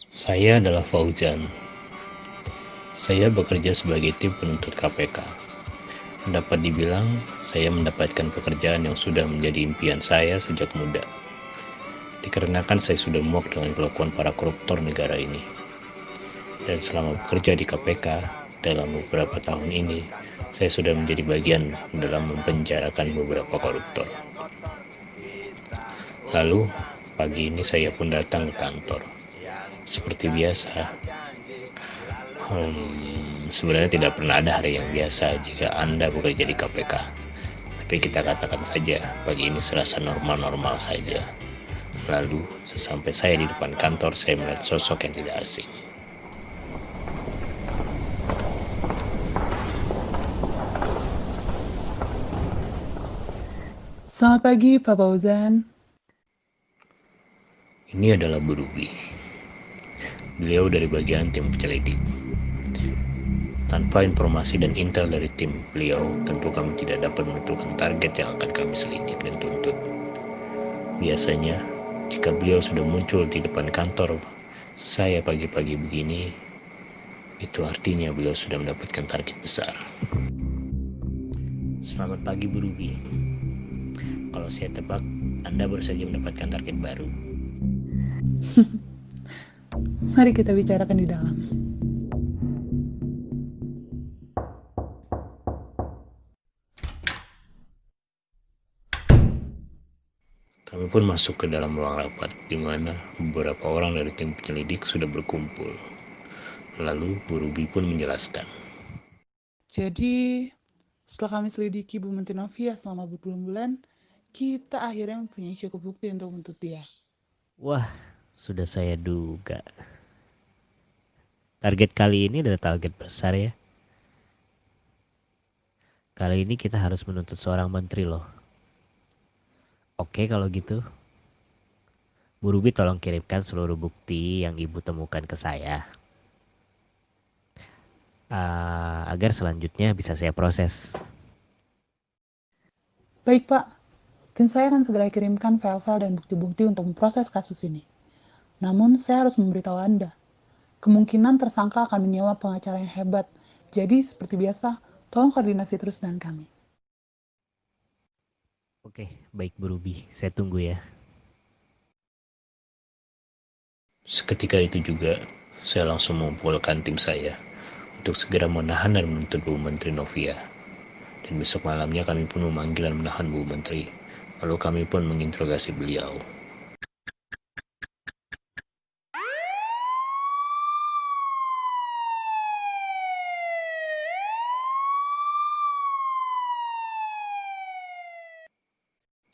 Saya adalah Fauzan. Saya bekerja sebagai tim penuntut KPK. Dapat dibilang, saya mendapatkan pekerjaan yang sudah menjadi impian saya sejak muda. Dikarenakan saya sudah muak dengan kelakuan para koruptor negara ini. Dan selama bekerja di KPK, dalam beberapa tahun ini, saya sudah menjadi bagian dalam mempenjarakan beberapa koruptor. Lalu, pagi ini saya pun datang ke kantor. Seperti biasa, sebenarnya tidak pernah ada hari yang biasa jika Anda bekerja di KPK. Tapi kita katakan saja, pagi ini serasa normal-normal saja. Lalu, sesampai saya di depan kantor, saya melihat sosok yang tidak asing. Selamat pagi, Pak Fauzan. Ini adalah Bu Ruby. Beliau dari bagian tim penyelidik. Tanpa informasi dan intel dari tim beliau, tentu kami tidak dapat menentukan target yang akan kami selidik dan tuntut. Biasanya, jika beliau sudah muncul di depan kantor saya pagi-pagi begini, itu artinya beliau sudah mendapatkan target besar. Selamat pagi, Bu Ruby. Kalau saya tebak, Anda baru saja mendapatkan target baru. Mari kita bicarakan di dalam. Kami pun masuk ke dalam ruang rapat, di mana beberapa orang dari tim penyelidik sudah berkumpul. Lalu Bu Ruby pun menjelaskan. Jadi, setelah kami selidiki Bu Menteri Novia selama berbulan-bulan, kita akhirnya mempunyai cukup bukti untuk menuntut dia. Wah, sudah saya duga. Target kali ini adalah target besar ya. Kali ini kita harus menuntut seorang menteri loh. Oke kalau gitu. Bu Ruby tolong kirimkan seluruh bukti yang ibu temukan ke saya. Agar selanjutnya bisa saya proses. Baik, Pak. Tim saya akan segera kirimkan file-file dan bukti-bukti untuk memproses kasus ini. Namun, saya harus memberitahu Anda. Kemungkinan tersangka akan menyewa pengacara yang hebat. Jadi, seperti biasa, tolong koordinasi terus dengan kami. Oke, baik Bu Ruby. Saya tunggu ya. Seketika itu juga, saya langsung mengumpulkan tim saya untuk segera menahan dan menuntut Bu Menteri Novia. Dan besok malamnya kami pun memanggil dan menahan Bu Menteri. Lalu kami pun menginterogasi beliau.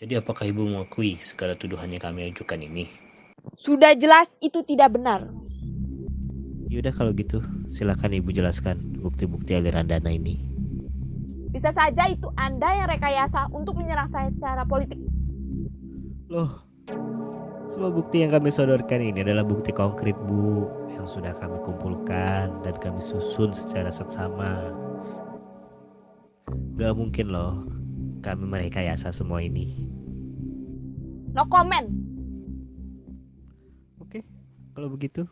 Jadi apakah Ibu mengakui segala tuduhan yang kami ajukan ini? Sudah jelas itu tidak benar. Yaudah kalau gitu, silakan Ibu jelaskan bukti-bukti aliran dana ini. Bisa saja itu Anda yang rekayasa untuk menyerang saya secara politik. Loh, semua bukti yang kami sodorkan ini adalah bukti konkret Bu, yang sudah kami kumpulkan dan kami susun secara seksama. Gak mungkin loh kami merekayasa semua ini. No comment. Oke, kalau begitu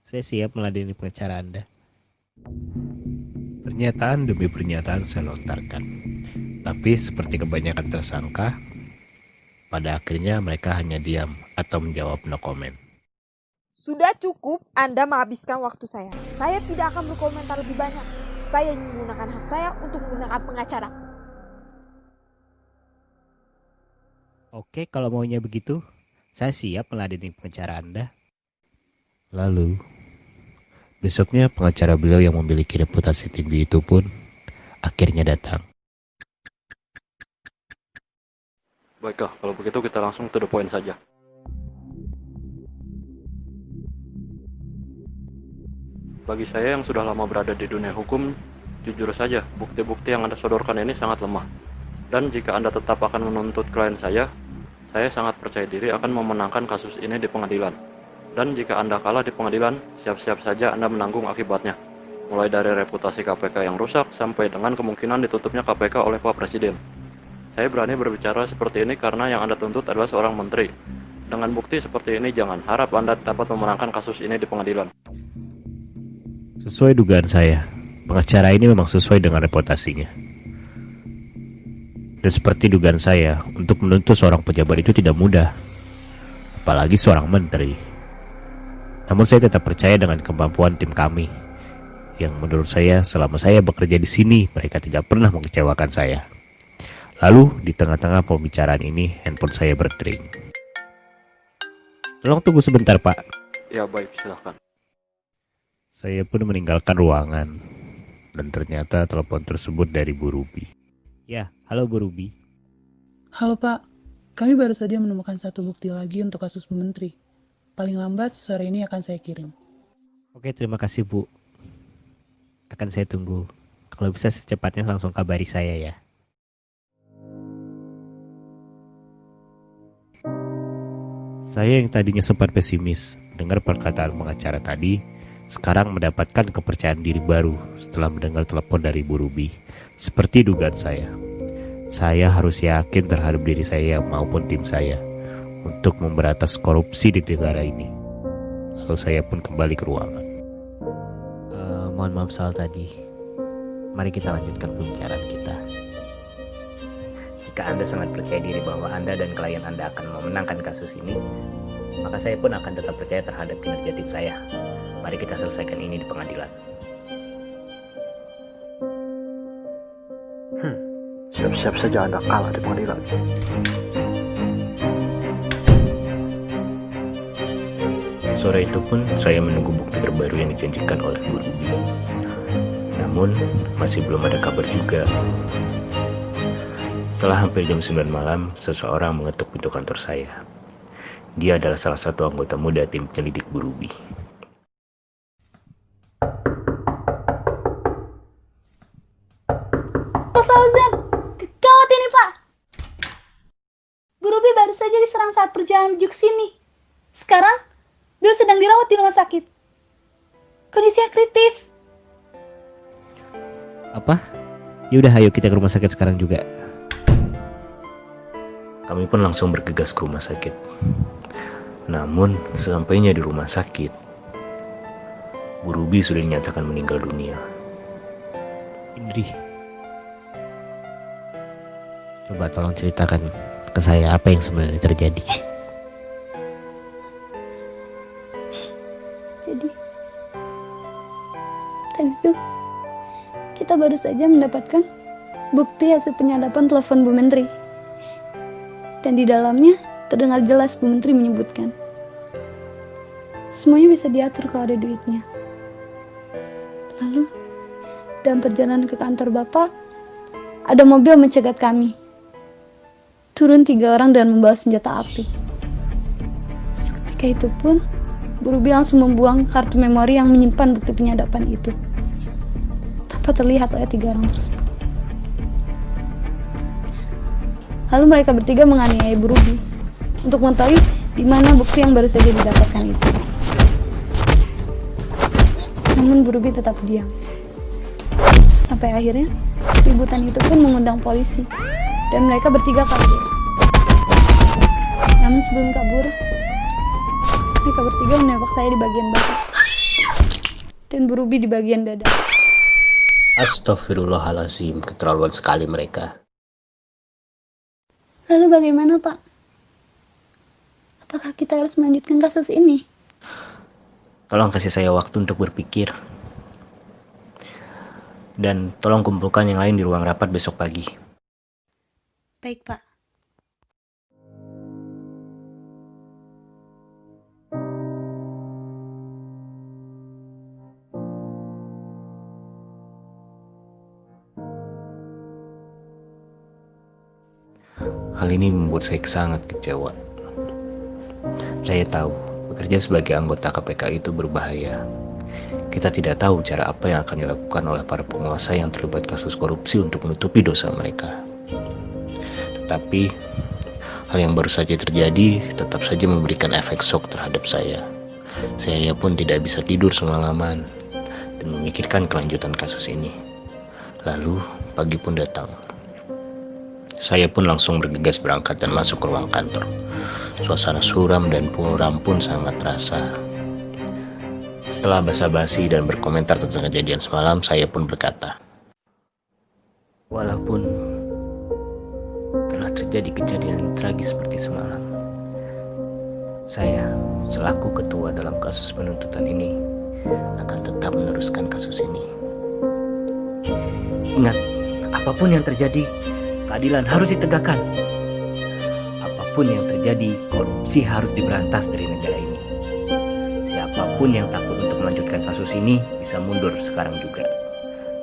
saya siap meladeni pengacara Anda. Pernyataan demi pernyataan saya lontarkan. Tapi seperti kebanyakan tersangka, pada akhirnya mereka hanya diam atau menjawab no comment. Sudah cukup Anda menghabiskan waktu saya. Saya tidak akan berkomentar lebih banyak. Saya ingin menggunakan hak saya untuk menggunakan pengacara. Oke, kalau maunya begitu, saya siap meladeni pengacara Anda. Lalu, besoknya pengacara beliau yang memiliki reputasi tinggi itu pun akhirnya datang. Baiklah, kalau begitu kita langsung to the point saja. Bagi saya yang sudah lama berada di dunia hukum, jujur saja, bukti-bukti yang Anda sodorkan ini sangat lemah. Dan jika Anda tetap akan menuntut klien saya sangat percaya diri akan memenangkan kasus ini di pengadilan. Dan jika Anda kalah di pengadilan, siap-siap saja Anda menanggung akibatnya. Mulai dari reputasi KPK yang rusak, sampai dengan kemungkinan ditutupnya KPK oleh Pak Presiden. Saya berani berbicara seperti ini karena yang Anda tuntut adalah seorang menteri. Dengan bukti seperti ini, jangan harap Anda dapat memenangkan kasus ini di pengadilan. Sesuai dugaan saya, pengacara ini memang sesuai dengan reputasinya. Dan seperti dugaan saya, untuk menuntut seorang pejabat itu tidak mudah, apalagi seorang menteri. Namun saya tetap percaya dengan kemampuan tim kami, yang menurut saya selama saya bekerja di sini, mereka tidak pernah mengecewakan saya. Lalu di tengah-tengah pembicaraan ini, handphone saya berdering. Tolong tunggu sebentar, Pak. Ya baik, silahkan. Saya pun meninggalkan ruangan, dan ternyata telepon tersebut dari Bu Ruby. Ya, halo Bu Ruby. Halo Pak, kami baru saja menemukan satu bukti lagi untuk kasus Bu Menteri. Paling lambat sore ini akan saya kirim. Oke, terima kasih Bu. Akan saya tunggu. Kalau bisa secepatnya langsung kabari saya ya. Saya yang tadinya sempat pesimis dengar perkataan pengacara tadi, sekarang mendapatkan kepercayaan diri baru setelah mendengar telepon dari Bu Ruby. Seperti dugaan saya harus yakin terhadap diri saya maupun tim saya untuk memberantas korupsi di negara ini. Lalu saya pun kembali ke ruangan. Mohon maaf soal tadi. Mari kita lanjutkan pembicaraan kita. Jika Anda sangat percaya diri bahwa Anda dan klien Anda akan memenangkan kasus ini, maka saya pun akan tetap percaya terhadap kinerja tim saya. Mari kita selesaikan ini di pengadilan. Siap-siap saja Anda kalah di pengadilan. Sore itu pun saya menunggu bukti terbaru yang dijanjikan oleh Bu Ruby. Namun, masih belum ada kabar juga. Setelah hampir jam 9 malam, seseorang mengetuk pintu kantor saya. Dia adalah salah satu anggota muda tim penyelidik Bu Ruby. Pak Fauzan, gawat ini Pak. Bu Ruby baru saja diserang saat perjalanan menuju ke sini. Sekarang, dia sedang dirawat di rumah sakit. Kondisinya kritis. Apa? Yaudah, ayo kita ke rumah sakit sekarang juga. Kami pun langsung bergegas ke rumah sakit. Namun, sesampainya di rumah sakit, Bu Ruby sudah dinyatakan meninggal dunia. Indri, coba tolong ceritakan ke saya apa yang sebenarnya terjadi. Jadi, tadi itu kita baru saja mendapatkan bukti hasil penyadapan telepon Bu Menteri. Dan di dalamnya terdengar jelas Bu Menteri menyebutkan semuanya bisa diatur kalau ada duitnya. Lalu dalam perjalanan ke kantor Bapak, ada mobil mencegat kami. Turun 3 orang dan membawa senjata api. Seketika itu pun Bu Ruby langsung membuang kartu memori yang menyimpan bukti penyadapan itu tanpa terlihat oleh 3 orang tersebut. Lalu mereka bertiga menganiaya Bu Ruby untuk mengetahui di mana bukti yang baru saja didapatkan itu. Namun Bu Ruby tetap diam. Sampai akhirnya keributan itu pun mengundang polisi dan mereka bertiga kabur. Namun sebelum kabur, mereka bertiga menembak saya di bagian badan dan Bu Ruby di bagian dada. Astaghfirullahaladzim, keterlaluan sekali mereka. Lalu bagaimana Pak? Apakah kita harus melanjutkan kasus ini? Tolong kasih saya waktu untuk berpikir. Dan tolong kumpulkan yang lain di ruang rapat besok pagi. Baik Pak. Hal ini membuat saya sangat kecewa. Saya tahu, bekerja sebagai anggota KPK itu berbahaya. Kita tidak tahu cara apa yang akan dilakukan oleh para penguasa yang terlibat kasus korupsi untuk menutupi dosa mereka. Tetapi, hal yang baru saja terjadi tetap saja memberikan efek shock terhadap saya. Saya pun tidak bisa tidur semalaman dan memikirkan kelanjutan kasus ini. Lalu, pagi pun datang. Saya pun langsung bergegas berangkat dan masuk ke ruang kantor. Suasana suram dan muram pun sangat terasa. Setelah basa-basi dan berkomentar tentang kejadian semalam, saya pun berkata, Walaupun telah terjadi kejadian yang tragis seperti semalam, saya selaku ketua dalam kasus penuntutan ini akan tetap meneruskan kasus ini. Ingat, apapun yang terjadi, keadilan harus ditegakkan. Apapun yang terjadi, korupsi harus diberantas dari negara ini. Siapapun yang takut untuk melanjutkan kasus ini bisa mundur sekarang juga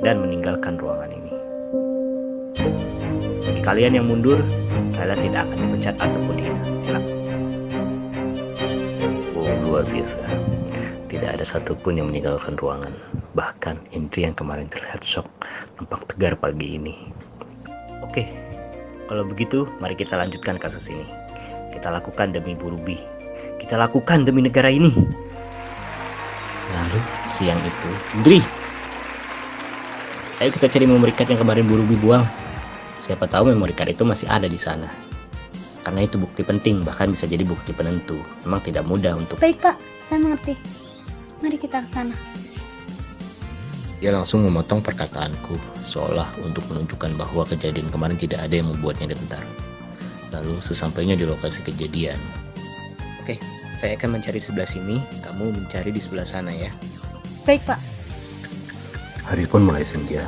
dan meninggalkan ruangan ini. Bagi kalian yang mundur, kalian tidak akan dipecat ataupun dihina. Silakan. oh luar biasa. Tidak ada satupun yang meninggalkan ruangan. Bahkan Indri yang kemarin terlihat shock nampak tegar pagi ini. Oke, kalau begitu mari kita lanjutkan kasus ini. Kita lakukan demi Bu Ruby. Kita lakukan demi negara ini. Lalu siang itu, Indri, ayo kita cari memory card yang kemarin Bu Ruby buang. Siapa tahu memory card itu masih ada di sana. Karena itu bukti penting, bahkan bisa jadi bukti penentu. Memang tidak mudah untuk... Baik Pak, saya mengerti. Mari kita ke sana. Dia langsung memotong perkataanku, seolah untuk menunjukkan bahwa kejadian kemarin tidak ada yang membuatnya gentar. Lalu sesampainya di lokasi kejadian, oke, saya akan mencari sebelah sini, kamu mencari di sebelah sana ya. Baik Pak. Hari pun mulai senja.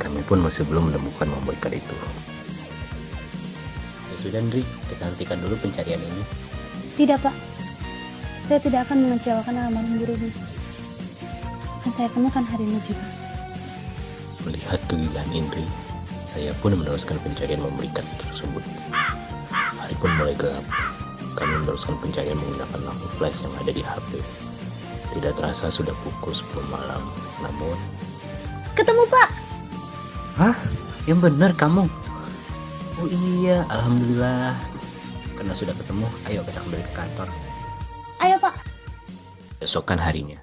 Kami pun masih belum menemukan memory card itu. Ya sudah, Indri, kita hentikan dulu pencarian ini. Tidak Pak. Saya tidak akan mengecewakan almarhum Bu Ruby. Akan saya temukan hari ini juga. Melihat kegilaan Indri, saya pun meneruskan pencarian memory card tersebut. Hari pun mulai gelap. Kami meneruskan pencarian menggunakan lampu flash yang ada di HP. Tidak terasa sudah pukul 10 malam. Namun... Ketemu Pak! Hah? Yang benar kamu? Oh iya, alhamdulillah. Karena sudah ketemu, ayo kita kembali ke kantor. Ayo Pak. Besokan harinya.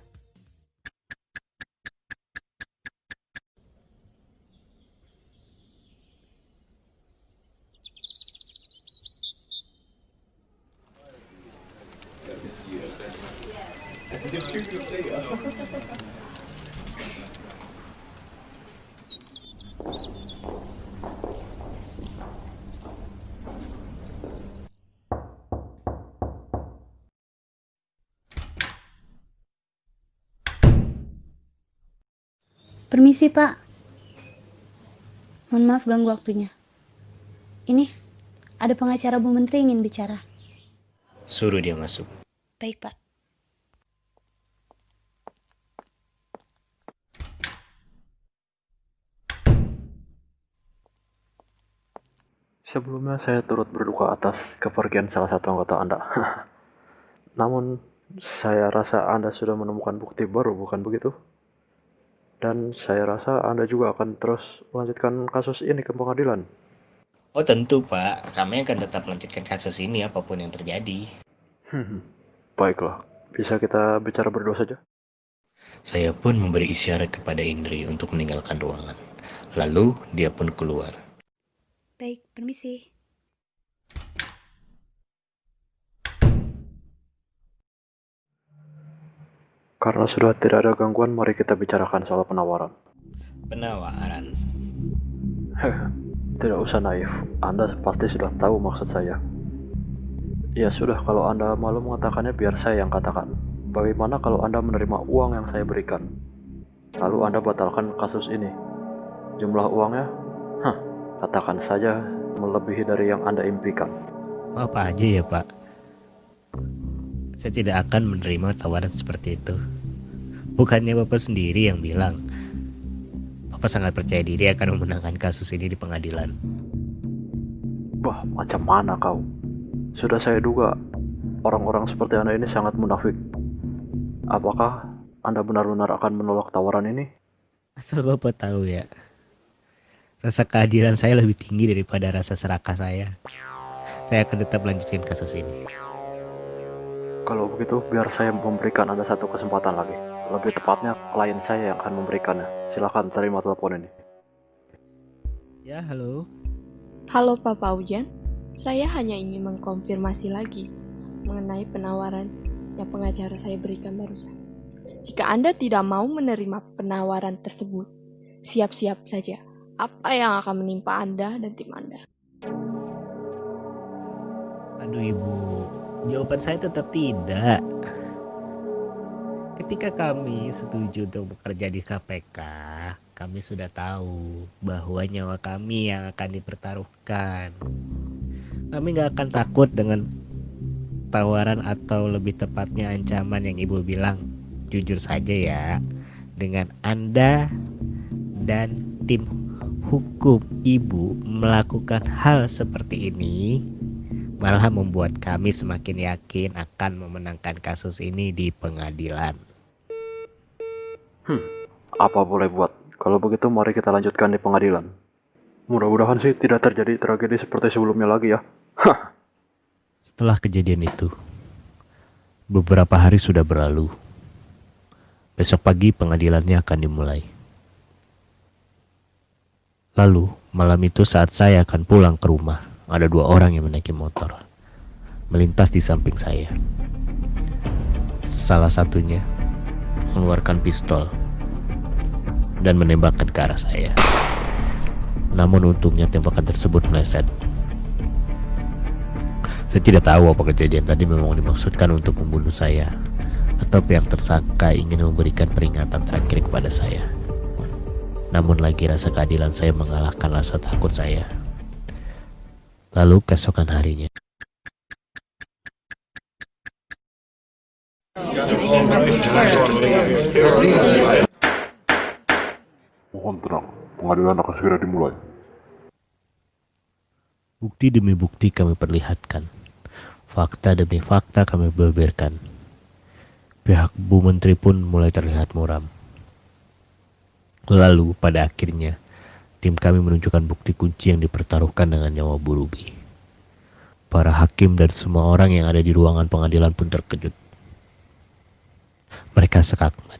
Permisi Pak. Mohon maaf ganggu waktunya. Ini, ada pengacara Bu Menteri ingin bicara. Suruh dia masuk. Baik Pak. Sebelumnya saya turut berduka atas kepergian salah satu anggota Anda. Namun, saya rasa Anda sudah menemukan bukti baru, bukan begitu? Dan saya rasa Anda juga akan terus melanjutkan kasus ini ke pengadilan. Oh tentu Pak, kami akan tetap melanjutkan kasus ini apapun yang terjadi. Baiklah, bisa kita bicara berdua saja? Saya pun memberi isyarat kepada Indri untuk meninggalkan ruangan. Lalu dia pun keluar. Baik, permisi. Karena sudah tidak ada gangguan, mari kita bicarakan soal penawaran. Penawaran? Tidak usah naif, Anda pasti sudah tahu maksud saya. Ya sudah, kalau Anda malu mengatakannya biar saya yang katakan. Bagaimana kalau Anda menerima uang yang saya berikan? Lalu Anda batalkan kasus ini. Jumlah uangnya? Katakan saja melebihi dari yang Anda impikan. Apa aja ya Pak? Saya tidak akan menerima tawaran seperti itu. Bukannya Bapak sendiri yang bilang Bapak sangat percaya diri akan memenangkan kasus ini di pengadilan. Wah, macam mana kau? Sudah saya duga orang-orang seperti Anda ini sangat munafik. Apakah Anda benar-benar akan menolak tawaran ini? Asal Bapak tahu ya, rasa keadilan saya lebih tinggi daripada rasa serakah saya. Saya akan tetap melanjutkan kasus ini. Kalau begitu, biar saya memberikan Anda satu kesempatan lagi. Lebih tepatnya, klien saya yang akan memberikannya. Silakan terima telepon ini. Ya, halo. Halo Pak Paujan, saya hanya ingin mengkonfirmasi lagi mengenai penawaran yang pengacara saya berikan barusan. Jika Anda tidak mau menerima penawaran tersebut, siap-siap saja apa yang akan menimpa Anda dan tim Anda. Aduh Ibu, jawaban saya tetap tidak. Ketika kami setuju untuk bekerja di KPK, kami sudah tahu bahwa nyawa kami yang akan dipertaruhkan. Kami gak akan takut dengan tawaran atau lebih tepatnya ancaman yang Ibu bilang. Jujur saja ya, dengan Anda dan tim hukum Ibu melakukan hal seperti ini, malah membuat kami semakin yakin akan memenangkan kasus ini di pengadilan. Apa boleh buat? Kalau begitu mari kita lanjutkan di pengadilan. Mudah-mudahan sih tidak terjadi tragedi seperti sebelumnya lagi ya. Setelah kejadian itu, beberapa hari sudah berlalu. Besok pagi pengadilannya akan dimulai. Lalu malam itu saat saya akan pulang ke rumah, ada 2 orang yang menaiki motor melintas di samping saya. Salah satunya mengeluarkan pistol dan menembakkan ke arah saya. Namun untungnya tembakan tersebut meleset. Saya tidak tahu apa kejadian tadi memang dimaksudkan untuk membunuh saya, atau pihak tersangka ingin memberikan peringatan terakhir kepada saya. Namun lagi rasa keadilan saya mengalahkan rasa takut saya. Lalu keesokan harinya, mohon tenang, pengadilan akan segera dimulai. bukti demi bukti kami perlihatkan. Fakta demi fakta kami beberkan. Pihak Bu Menteri pun mulai terlihat muram. Lalu pada akhirnya, tim kami menunjukkan bukti kunci yang dipertaruhkan dengan nyawa Bu Ruby. Para hakim dan semua orang yang ada di ruangan pengadilan pun terkejut. Mereka sekakmat.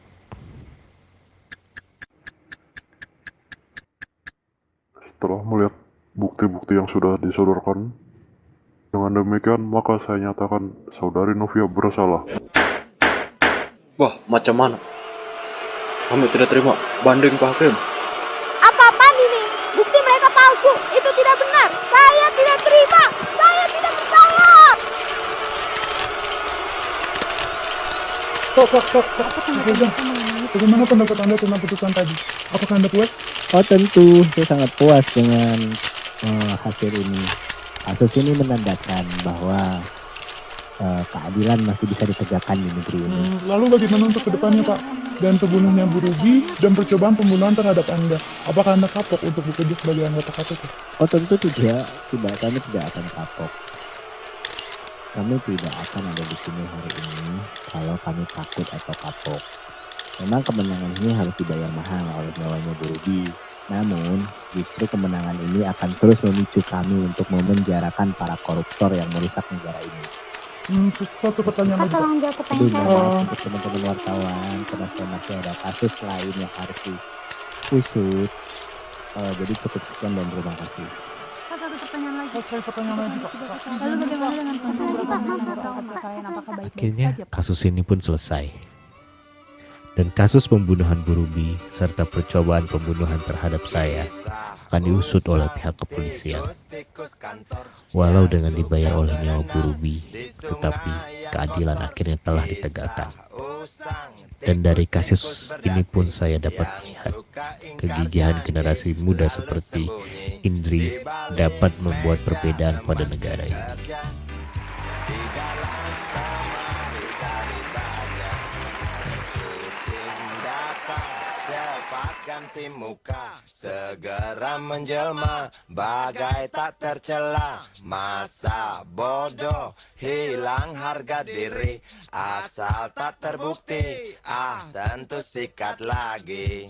Setelah melihat bukti-bukti yang sudah disodorkan, dengan demikian maka saya nyatakan saudari Novia bersalah. Wah, macam mana? Kami tidak terima banding Pak Hakim. Apa-apaan ini? Bukti mereka palsu. Itu tidak benar. Saya tidak terima. Saya tidak bersalah. Bagaimana pendapat Anda tentang putusan tadi? Apakah Anda puas? Oh tentu, saya sangat puas dengan hasil ini. Kasus ini menandakan bahwa keadilan masih bisa ditegakkan di negeri ini. Lalu bagaimana untuk kedepannya, Pak? Dan pembunuhnya Bu Ruby dan percobaan pembunuhan terhadap Anda. Apakah Anda kapok untuk bekerja sebagai anggota KPK? Oh tentu tidak, kami tidak akan kapok. Kami tidak akan ada di sini hari ini kalau kami takut atau kapok. Memang kemenangan ini harus dibayar mahal oleh nyawanya Bu Ruby. Namun, justru kemenangan ini akan terus memicu kami untuk memenjarakan para koruptor yang merusak negara ini. Satu pertanyaan lagi, Pak. Tolong jawab pertanyaan saya. Untuk teman-teman wartawan, karena saya masih ada kasus lain yang harus diusut. Jadi cukup sekian dan terima kasih. Satu pertanyaan lagi. Sekali pertanyaan lagi, Pak. Lalu bagaimana dengan kalian? Apakah baik-baik akhirnya saja? kasus ini pun selesai. Dan kasus pembunuhan Bu Ruby serta percobaan pembunuhan terhadap saya akan diusut oleh pihak kepolisian. Walau dengan dibayar oleh nyawa Bu Ruby, tetapi keadilan akhirnya telah ditegakkan. Dan dari kasus ini pun saya dapat melihat kegigihan generasi muda seperti Indri dapat membuat perbedaan pada negara ini. Ganti muka, segera menjelma, bagai tak tercela. Masa bodoh, hilang harga diri, asal tak terbukti, tentu sikat lagi.